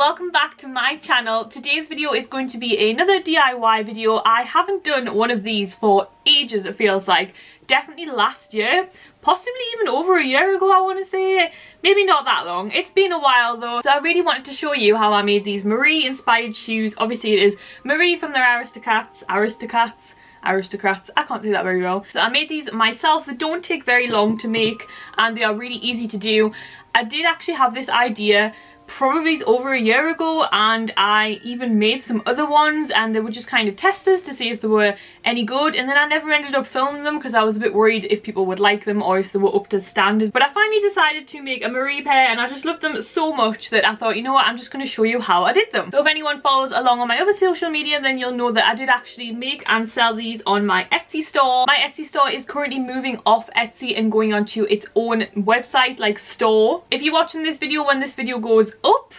welcome back to my channel. Today's video is going to be another DIY video. I haven't done one of these for ages, it feels like. Definitely last year, possibly even over a year ago, I want to say. Maybe not that long. It's been a while though. So I really wanted to show you how I made these Marie inspired shoes. Obviously it is Marie from their Aristocats, I can't say that very well. So I made these myself. They don't take very long to make and they are really easy to do. I did actually have this idea probably over a year ago, and I even made some other ones and they were just kind of testers to see if they were any good, and then I never ended up filming them because I was a bit worried if people would like them or if they were up to standards. But I finally decided to make a Marie pair and I just loved them so much that I thought, you know what, I'm just going to show you how I did them. So if anyone follows along on my other social media, then you'll know that I did actually make and sell these on my Etsy store. My Etsy store is currently moving off Etsy and going onto its own website, like store. If you're watching this video when this video goes up,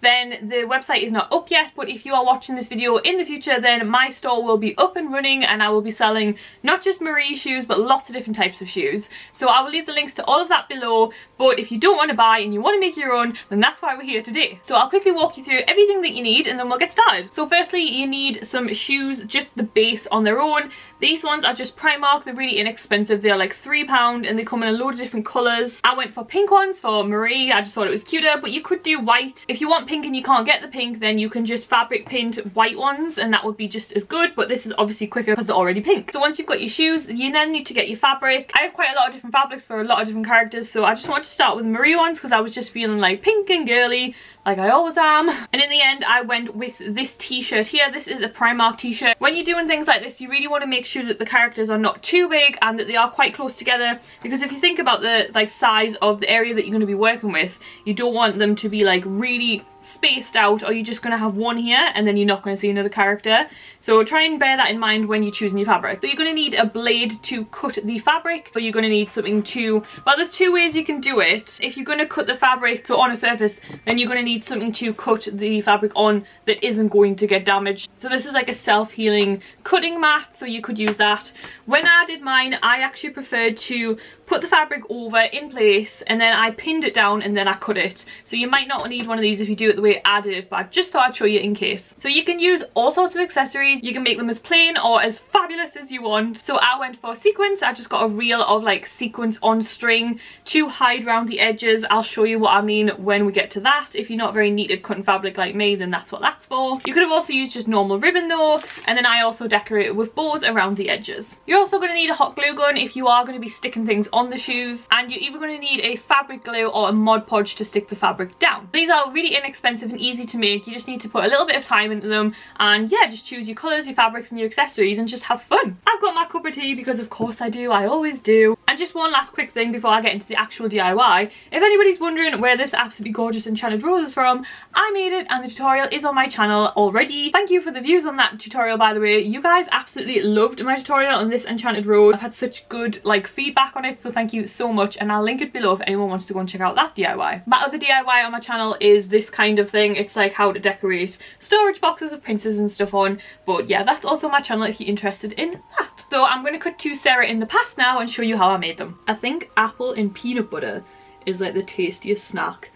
then the website is not up yet, but if you are watching this video in the future, then my store will be up and running and I will be selling not just Marie shoes but lots of different types of shoes. So I will leave the links to all of that below, but if you don't want to buy and you want to make your own, then that's why we're here today. So I'll quickly walk you through everything that you need and then we'll get started. So firstly, you need some shoes, just the base on their own. These ones are just Primark. They're really inexpensive. They're like £3 and they come in a load of different colours. I went for pink ones for Marie. I just thought it was cuter, but you could do white. If you want pink and you can't get the pink, then you can just fabric paint white ones and that would be just as good, but this is obviously quicker because they're already pink. So once you've got your shoes, you then need to get your fabric. I have quite a lot of different fabrics for a lot of different characters, so I just wanted to start with the Marie ones because I was just feeling like pink and girly, like I always am. And in the end I went with this t-shirt here. This is a Primark t-shirt. When you're doing things like this, you really want to make sure that the characters are not too big and that they are quite close together, because if you think about the size of the area that you're going to be working with, you don't want them to be like really spaced out, or you're just going to have one here and then you're not going to see another character. So try and bear that in mind when you're choosing your fabric. So you're going to need a blade to cut the fabric, but you're going to need something to, well, there's two ways you can do it. If you're going to cut the fabric so on a surface, then you're going to need something to cut the fabric on that isn't going to get damaged. So this is like a self-healing cutting mat, so you could use that. When I did mine, I actually preferred to put the fabric over in place and then I pinned it down and then I cut it. So you might not need one of these if you do it the way I did it, but I just thought I'd show you in case. So you can use all sorts of accessories. You can make them as plain or as fabulous as you want. So I went for sequins. I just got a reel of like sequins on string to hide around the edges. I'll show you what I mean when we get to that. If you're not very neat at cutting fabric like me, then that's what that's for. You could have also used just normal ribbon though, and then I also decorated with bows around the edges. You're also going to need a hot glue gun if you are going to be sticking things on the shoes, and you're either going to need a fabric glue or a Mod Podge to stick the fabric down. These are really inexpensive and easy to make. You just need to put a little bit of time into them and yeah, just choose your colours, your fabrics and your accessories and just have fun. I've got my cup of tea because of course I do, I always do. And just one last quick thing before I get into the actual DIY. If anybody's wondering where this absolutely gorgeous enchanted rose is from, I made it and the tutorial is on my channel already. Thank you for the views on that tutorial, by the way. You guys absolutely loved my tutorial on this enchanted rose. I've had such good like feedback on it, so thank you so much, and I'll link it below if anyone wants to go and check out that DIY. My other DIY on my channel is this kind of thing. It's like how to decorate storage boxes of princes and stuff on, but yeah, that's also my channel if you're interested in that. So I'm going to cut to Sarah in the past now and show you how I made them. I think apple and peanut butter is like the tastiest snack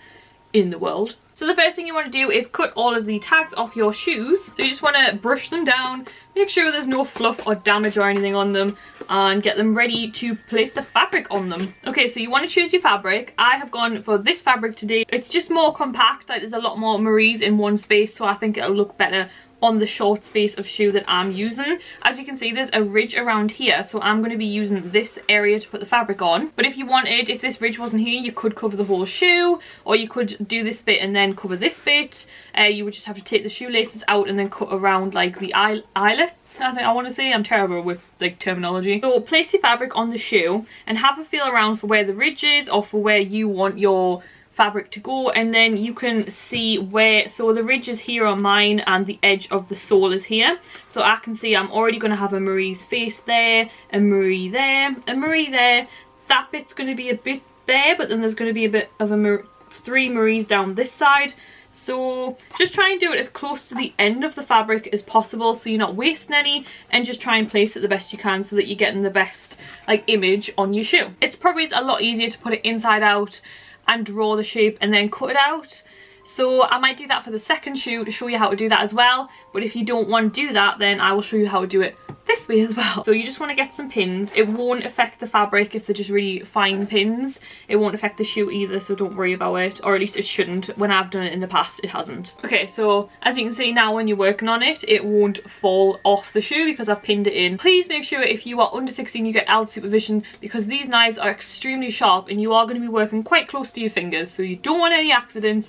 in the world. So the first thing you want to do is cut all of the tags off your shoes. So you just want to brush them down, make sure there's no fluff or damage or anything on them, and get them ready to place the fabric on them. Okay, so you want to choose your fabric. I have gone for this fabric today. It's just more compact, like there's a lot more Maries in one space, so I think it'll look better on the short space of shoe that I'm using. As you can see, there's a ridge around here, so I'm going to be using this area to put the fabric on. But if you wanted, if this ridge wasn't here, you could cover the whole shoe, or you could do this bit and then cover this bit. You would just have to take the shoelaces out and then cut around like the eyelets, I want to say. I'm terrible with like terminology. So place your fabric on the shoe and have a feel around for where the ridge is or for where you want your fabric to go, and then you can see where, so the ridge is here on mine and the edge of the sole is here, so I can see I'm already going to have a Marie's face there, a Marie there, a Marie there. That bit's going to be a bit there, but then there's going to be a bit of a three Maries down this side. So just try and do it as close to the end of the fabric as possible so you're not wasting any, and just try and place it the best you can so that you're getting the best like image on your shoe. It's probably a lot easier to put it inside out and draw the shape and then cut it out So I might do that for the second shoe to show you how to do that as well. But if you don't want to do that, then I will show you how to do it this way as well. So you just want to get some pins. It won't affect the fabric if they're just really fine pins. It won't affect the shoe either, so don't worry about it. Or at least it shouldn't. When I've done it in the past, it hasn't. Okay, so as you can see now, when you're working on it, it won't fall off the shoe because I've pinned it in. Please make sure if you are under 16 you get adult supervision, because these knives are extremely sharp and you are going to be working quite close to your fingers, so you don't want any accidents.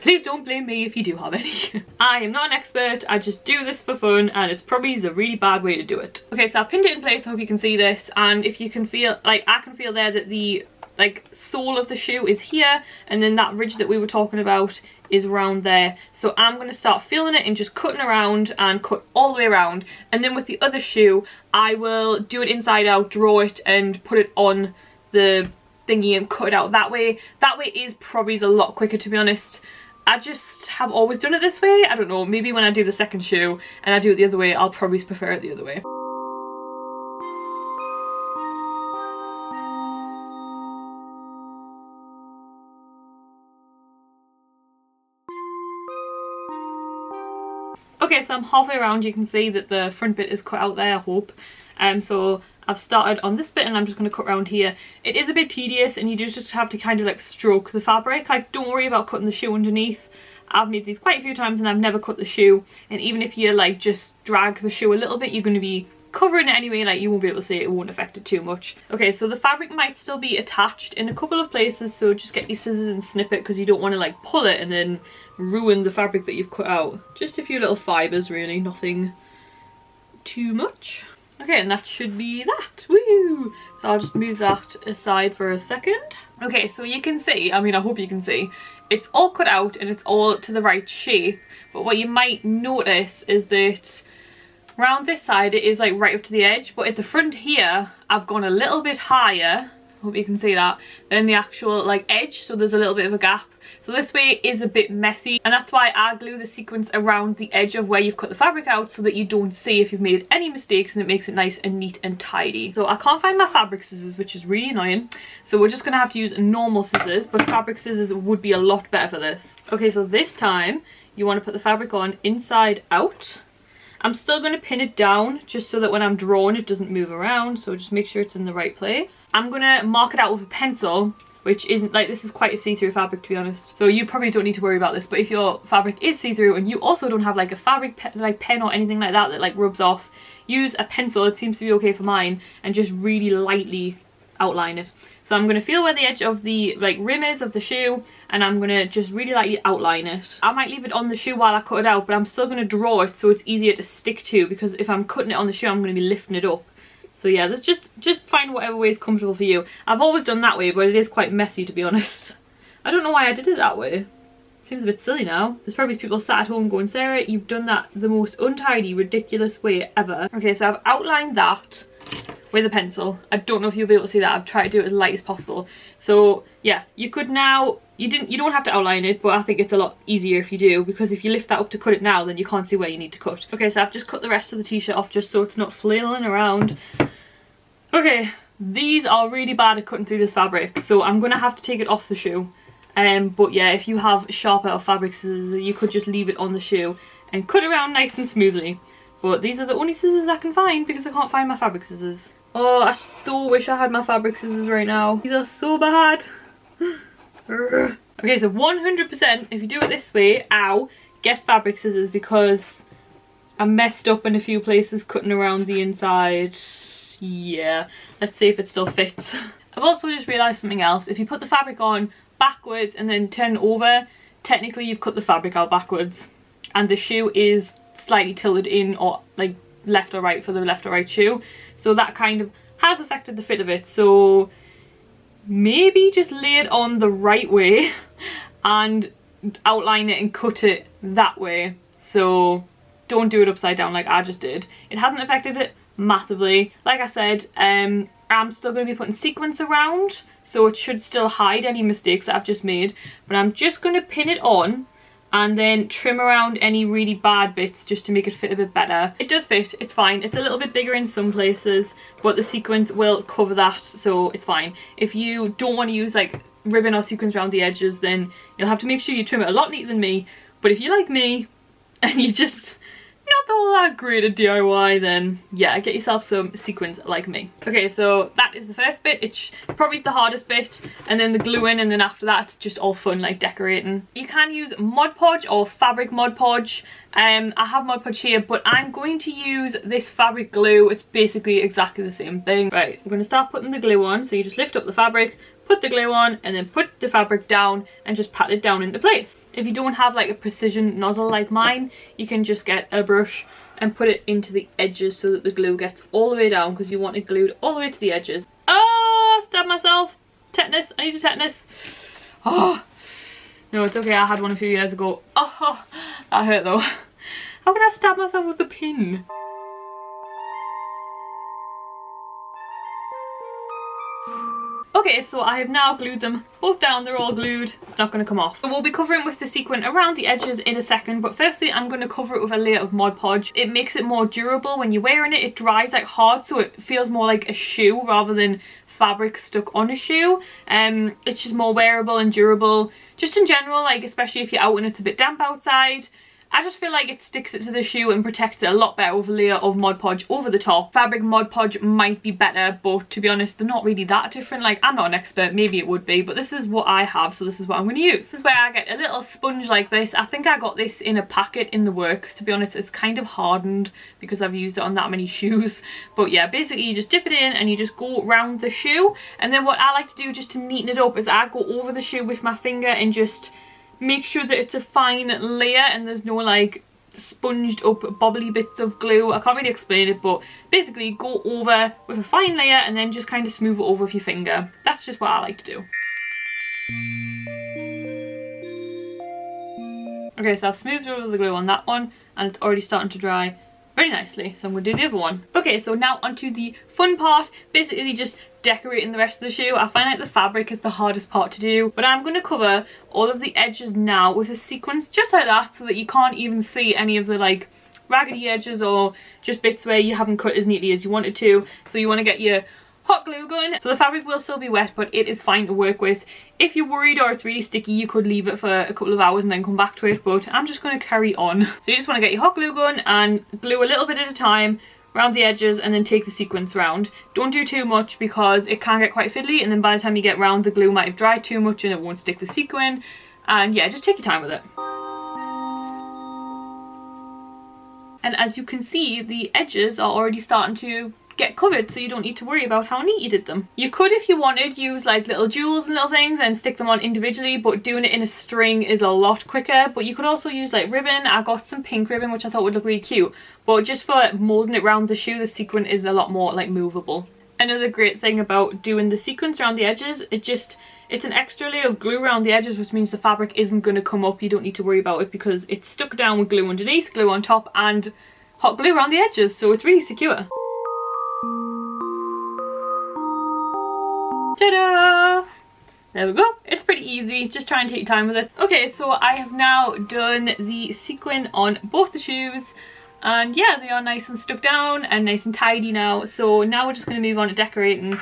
Please don't blame me if you do have any. I am not an expert, I just do this for fun, and it's probably a really bad way to do it. Okay, so I've pinned it in place. I hope you can see this, and if you can feel, like I can feel there that the sole of the shoe is here, and then that ridge that we were talking about is around there. So I'm going to start feeling it and just cutting around and cut all the way around, and then with the other shoe I will do it inside out, draw it and put it on the thingy and cut it out that way. That way is probably a lot quicker, to be honest. I just have always done it this way. I don't know, maybe when I do the second shoe and I do it the other way, I'll probably prefer it the other way. Okay, so I'm halfway around. You can see that the front bit is cut out there, I hope. So I've started on this bit and I'm just going to cut around here. It is a bit tedious and you just have to kind of like stroke the fabric. Like, don't worry about cutting the shoe underneath. I've made these quite a few times and I've never cut the shoe. And even if you like just drag the shoe a little bit, you're going to be covering it anyway, like you won't be able to see it, it won't affect it too much. Okay, so the fabric might still be attached in a couple of places, so just get your scissors and snip it, because you don't want to like pull it and then ruin the fabric that you've cut out. Just a few little fibres really, nothing too much. Okay, and that should be that. Woo! So I'll just move that aside for a second. Okay, so you can see, I mean I hope you can see, it's all cut out and it's all to the right shape, but what you might notice is that around this side it is like right up to the edge, but at the front here I've gone a little bit higher, hope you can see that, than the actual like edge, so there's a little bit of a gap. So this way is a bit messy, and that's why I glue the sequins around the edge of where you've cut the fabric out, so that you don't see if you've made any mistakes, and it makes it nice and neat and tidy. So I can't find my fabric scissors, which is really annoying, so we're just gonna have to use normal scissors, but fabric scissors would be a lot better for this. Okay, so this time you want to put the fabric on inside out. I'm still going to pin it down just so that when I'm drawing it doesn't move around, so just make sure it's in the right place. I'm going to mark it out with a pencil, which isn't like, this is quite a see-through fabric, to be honest, so you probably don't need to worry about this. But if your fabric is see-through and you also don't have like a fabric pen or anything like that that like rubs off, use a pencil, it seems to be okay for mine, and just really lightly outline it. So I'm going to feel where the edge of the like rim is of the shoe, and I'm going to just really lightly outline it. I might leave it on the shoe while I cut it out, but I'm still going to draw it so it's easier to stick to, because if I'm cutting it on the shoe I'm going to be lifting it up. So yeah, that's just find whatever way is comfortable for you. I've always done that way, but it is quite messy, to be honest. I don't know why I did it that way. Seems a bit silly now. There's probably people sat at home going, Sarah, you've done that the most untidy, ridiculous way ever. Okay, so I've outlined that with a pencil. I don't know if you'll be able to see that. I've tried to do it as light as possible. So yeah, you could now, you don't have to outline it, but I think it's a lot easier if you do, because if you lift that up to cut it now, then you can't see where you need to cut. Okay, so I've just cut the rest of the t-shirt off just so it's not flailing around. Okay, these are really bad at cutting through this fabric, so I'm gonna have to take it off the shoe. But yeah, if you have sharper or fabric scissors, you could just leave it on the shoe and cut around nice and smoothly. But these are the only scissors I can find because I can't find my fabric scissors. Oh, I so wish I had my fabric scissors right now. These are so bad. Okay, so 100% if you do it this way, get fabric scissors, because I messed up in a few places cutting around the inside. Yeah, let's see if it still fits. I've also just realised something else. If you put the fabric on backwards and then turn over, technically you've cut the fabric out backwards, and the shoe is slightly tilted in, or like left or right for the left or right shoe, so that kind of has affected the fit of it. So maybe just lay it on the right way and outline it and cut it that way. So don't do it upside down like I just did. It hasn't affected it massively. Like I said, I'm still going to be putting sequins around, so it should still hide any mistakes that I've just made, but I'm just going to pin it on and then trim around any really bad bits just to make it fit a bit better. It does fit, it's fine. It's a little bit bigger in some places, but the sequins will cover that, so it's fine. If you don't want to use like ribbon or sequins around the edges, then you'll have to make sure you trim it a lot neater than me. But if you're like me and you just not all that great at DIY, then yeah, get yourself some sequins like me. Okay, so that is the first bit. It's probably the hardest bit, and then the gluing, and then after that it's just all fun like decorating. You can use Mod Podge or fabric Mod Podge. I have Mod Podge here, but I'm going to use this fabric glue. It's basically exactly the same thing. Right, I'm going to start putting the glue on. So you just lift up the fabric, put the glue on, and then put the fabric down and just pat it down into place. If you don't have like a precision nozzle like mine, you can just get a brush and put it into the edges so that the glue gets all the way down, because you want it glued all the way to the edges. Oh, stabbed myself. Tetanus. I need a tetanus. Oh, no, it's okay. I had one a few years ago. Oh, that hurt though. How can I stab myself with a pin? Okay, so I have now glued them both down. They're all glued. Not going to come off. So we'll be covering with the sequin around the edges in a second, but firstly I'm going to cover it with a layer of Mod Podge. It makes it more durable when you're wearing it. It dries like hard, so it feels more like a shoe rather than fabric stuck on a shoe. It's just more wearable and durable. Just in general, like especially if you're out and it's a bit damp outside. I just feel like it sticks it to the shoe and protects it a lot better with a layer of Mod Podge over the top. Fabric Mod Podge might be better, but to be honest, they're not really that different. Like, I'm not an expert, maybe it would be, but this is what I have, so this is what I'm going to use. This is where I get a little sponge like this. I think I got this in a packet in the works, to be honest. It's kind of hardened because I've used it on that many shoes. But yeah, basically you just dip it in and you just go around the shoe. And then what I like to do just to neaten it up is I go over the shoe with my finger and just make sure that it's a fine layer and there's no like sponged up bobbly bits of glue. I can't really explain it, but basically go over with a fine layer and then just kind of smooth it over with your finger. That's just what I like to do. Okay, so I've smoothed over the glue on that one and it's already starting to dry very nicely, so I'm going to do the other one. Okay, so now onto the fun part, basically just decorating the rest of the shoe. I find like the fabric is the hardest part to do, but I'm going to cover all of the edges now with a sequence just like that, so that you can't even see any of the like raggedy edges or just bits where you haven't cut as neatly as you wanted to. So you want to get your hot glue gun. So the fabric will still be wet, but it is fine to work with. If you're worried or it's really sticky, you could leave it for a couple of hours and then come back to it, but I'm just going to carry on. So you just want to get your hot glue gun and glue a little bit at a time around the edges and then take the sequence round. Don't do too much because it can get quite fiddly, and then by the time you get round, the glue might have dried too much and it won't stick the sequin. And yeah, just take your time with it. And as you can see, the edges are already starting to get covered, so you don't need to worry about how neat you did them. You could, if you wanted, use like little jewels and little things and stick them on individually, but doing it in a string is a lot quicker. But you could also use like ribbon. I got some pink ribbon which I thought would look really cute, but just for moulding it around the shoe, the sequin is a lot more like movable. Another great thing about doing the sequins around the edges, it's an extra layer of glue around the edges, which means the fabric isn't going to come up. You don't need to worry about it because it's stuck down with glue underneath, glue on top, and hot glue around the edges, so it's really secure. Ta-da! There we go. It's pretty easy. Just try and take your time with it. Okay, so I have now done the sequin on both the shoes. And yeah, they are nice and stuck down and nice and tidy now. So now we're just going to move on to decorating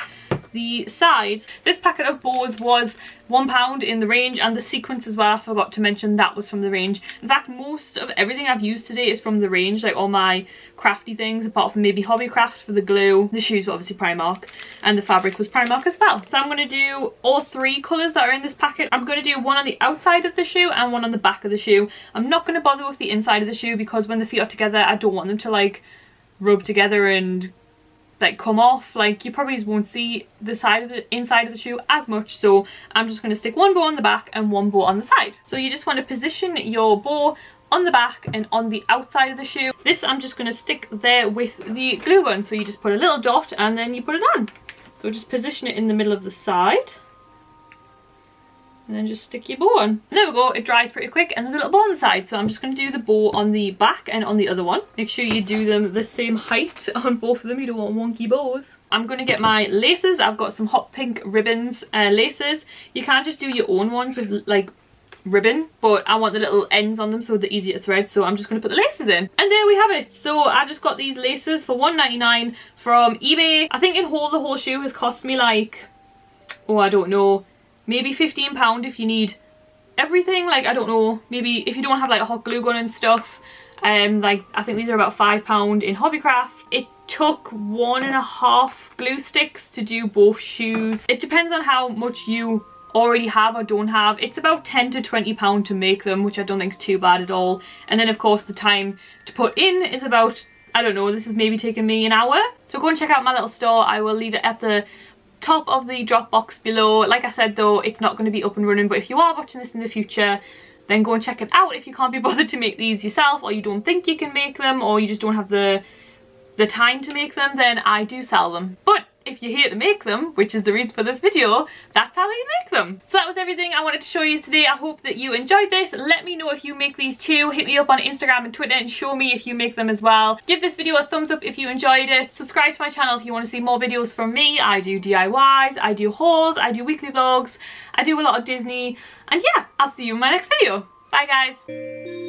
the sides. This packet of bows was £1 in the range, and the sequence as well, I forgot to mention, that was from the range. In fact, most of everything I've used today is from the range, like all my crafty things, apart from maybe Hobbycraft for the glue. The shoes were obviously Primark, and the fabric was Primark as well. So I'm going to do all three colours that are in this packet. I'm going to do one on the outside of the shoe and one on the back of the shoe. I'm not going to bother with the inside of the shoe because when the feet are together, I don't want them to like rub together and like come off. Like, you probably won't see the side of the inside of the shoe as much, so I'm just going to stick one bow on the back and one bow on the side. So you just want to position your bow on the back and on the outside of the shoe. This I'm just going to stick there with the glue gun, so you just put a little dot and then you put it on. So just position it in the middle of the side and then just stick your bow on. And there we go, it dries pretty quick and there's a little bow on the side. So I'm just going to do the bow on the back and on the other one. Make sure you do them the same height on both of them, you don't want wonky bows. I'm going to get my laces. I've got some hot pink ribbons laces. You can just do your own ones with like ribbon, but I want the little ends on them so they're easier to thread, so I'm just going to put the laces in. And there we have it. So I just got these laces for £1.99 from eBay. I think in whole the whole shoe has cost me like, oh I don't know, maybe £15 if you need everything. Like, I don't know, maybe if you don't have like a hot glue gun and stuff. Like, I think these are about £5 in Hobbycraft. It took 1.5 glue sticks to do both shoes. It depends on how much you already have or don't have. It's about £10 to £20 to make them, which I don't think is too bad at all. And then of course the time to put in is about, I don't know, this is maybe taking me an hour. So go and check out my little store. I will leave it at the top of the drop box below. Like I said though, it's not going to be up and running, but if you are watching this in the future, then go and check it out if you can't be bothered to make these yourself, or you don't think you can make them, or you just don't have the time to make them. Then I do sell them. But if you're here to make them, which is the reason for this video, that's how you make them. So that was everything I wanted to show you today. I hope that you enjoyed this. Let me know if you make these too. Hit me up on Instagram and Twitter and show me if you make them as well. Give this video a thumbs up if you enjoyed it. Subscribe to my channel if you want to see more videos from me. I do DIYs, I do hauls, I do weekly vlogs, I do a lot of Disney. And yeah, I'll see you in my next video. Bye guys.